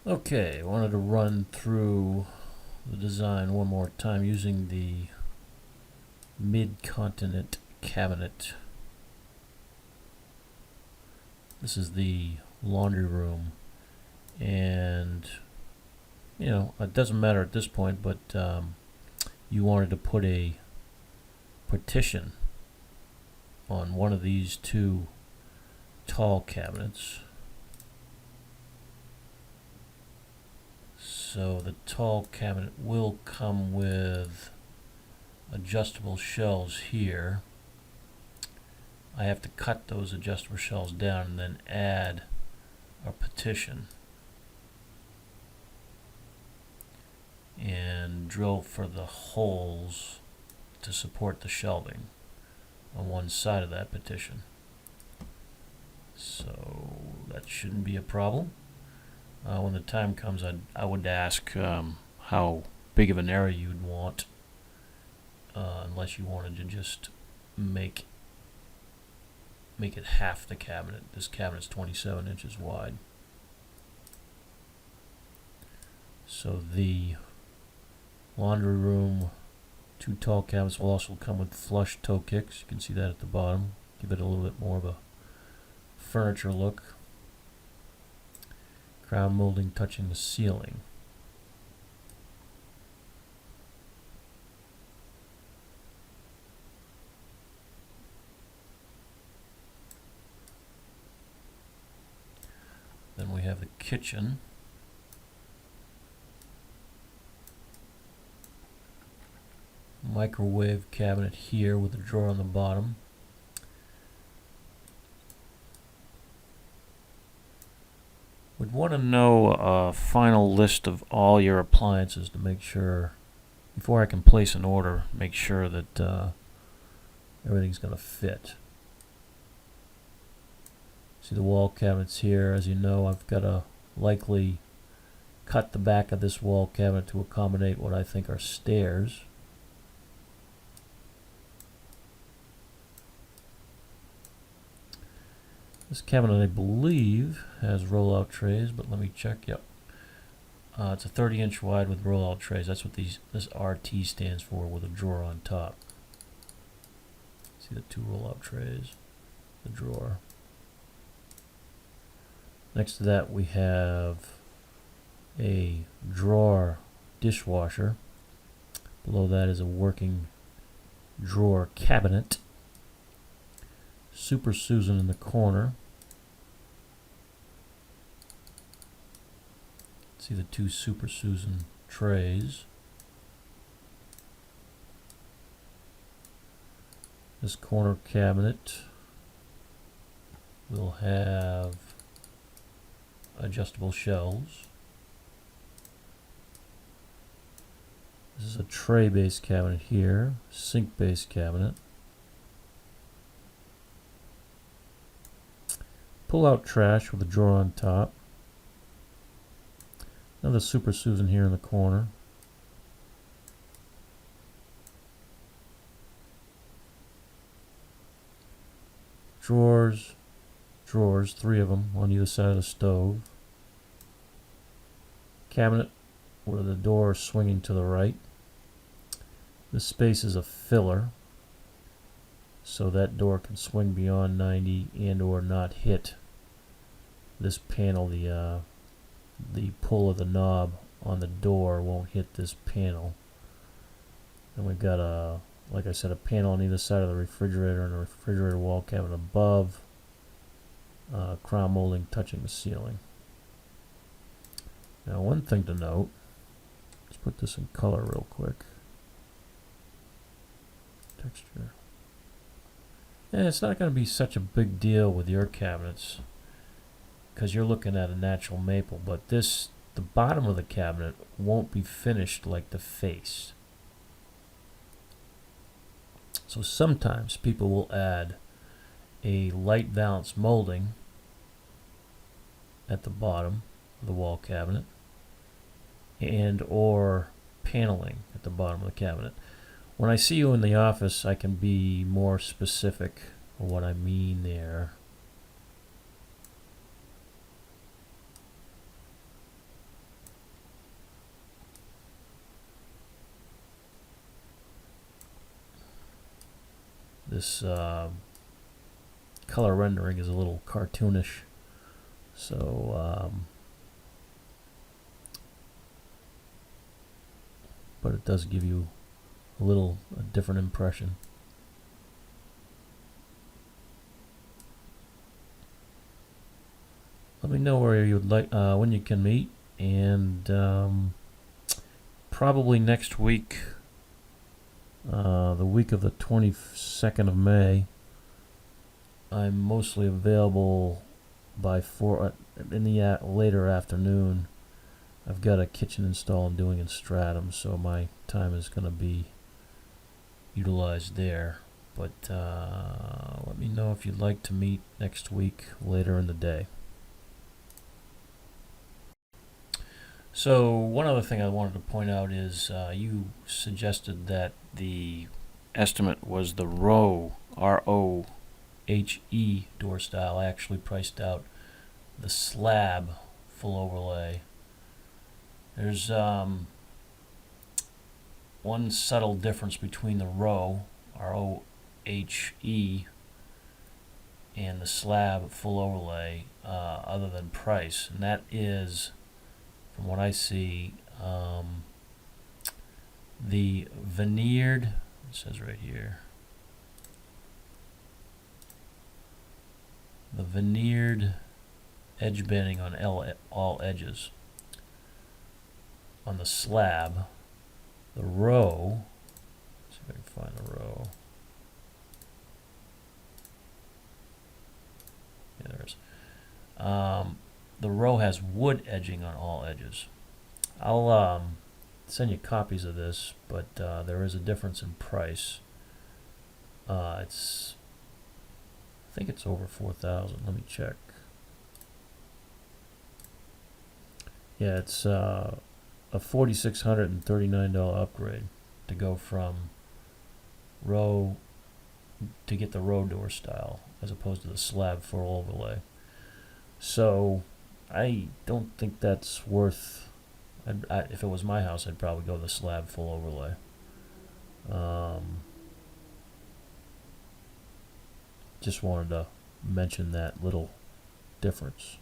Okay, I wanted to run through the design one more time using the mid-continent cabinet. This is the laundry room, and it doesn't matter at this point, but you wanted to put a partition on one of these two tall cabinets. So the tall cabinet will come with adjustable shelves here. I have to cut those adjustable shelves down and then add a partition and drill for the holes to support the shelving on one side of that partition. So that shouldn't be a problem. When the time comes, I would ask how big of an area you'd want, unless you wanted to just make it half the cabinet. This cabinet's 27 inches wide. So the laundry room, two tall cabinets will also come with flush toe kicks. You can see that at the bottom. Give it a little bit more of a furniture look. Crown molding touching the ceiling. Then we have the kitchen. Microwave cabinet here with a drawer on the bottom. Would want to know a final list of all your appliances to make sure, before I can place an order, make sure that everything's going to fit. See the wall cabinets here. As you know, I've got to likely cut the back of this wall cabinet to accommodate what I think are stairs. This cabinet, I believe, has rollout trays, but let me check. Yep. It's a 30-inch wide with rollout trays. That's what this RT stands for, with a drawer on top. See the two rollout trays, the drawer. Next to that, we have a drawer dishwasher. Below that is a working drawer cabinet. Super Susan in the corner. See the two Super Susan trays. This corner cabinet will have adjustable shelves. This is a tray-based cabinet here, sink-based cabinet. Pull-out trash with a drawer on top. Another Super Susan here in the corner. Drawers, three of them on either side of the stove. Cabinet with the door swinging to the right. This space is a filler, so that door can swing beyond 90 and or not hit this panel. The pull of the knob on the door won't hit this panel. And we've got like I said, a panel on either side of the refrigerator and a refrigerator wall cabinet above. Crown molding touching the ceiling. Now, one thing to note, let's put this in color real quick. Texture. And it's not going to be such a big deal with your cabinets because you're looking at a natural maple, but the bottom of the cabinet won't be finished like the face. So sometimes people will add a light valance molding at the bottom of the wall cabinet and or paneling at the bottom of the cabinet. When I see you in the office, I can be more specific of what I mean there. This color rendering is a little cartoonish, so but it does give you a different impression. Let me know where you would like when you can meet, and probably next week, the week of the 22nd of May. I'm mostly available by 4 in the later afternoon. I've got a kitchen install I'm doing in Stratham, so my time is going to be utilized there. But let me know if you'd like to meet next week later in the day. So one other thing I wanted to point out is you suggested that the estimate was the row, ROHE door style. I actually priced out the slab full overlay. There's one subtle difference between the row, ROHE, and the slab full overlay, other than price, and that is, from what I see, the veneered, it says right here, the veneered edge banding on all edges. On the slab, the row, let's see if I can find the row. Yeah, there it is. The row has wood edging on all edges. I'll send you copies of this, but there is a difference in price. I think it's over 4,000. Let me check. Yeah, it's a $4,639 upgrade to go from row to get the row door style as opposed to the slab full overlay. So I don't think that's worth. If it was my house, I'd probably go the slab full overlay. Just wanted to mention that little difference.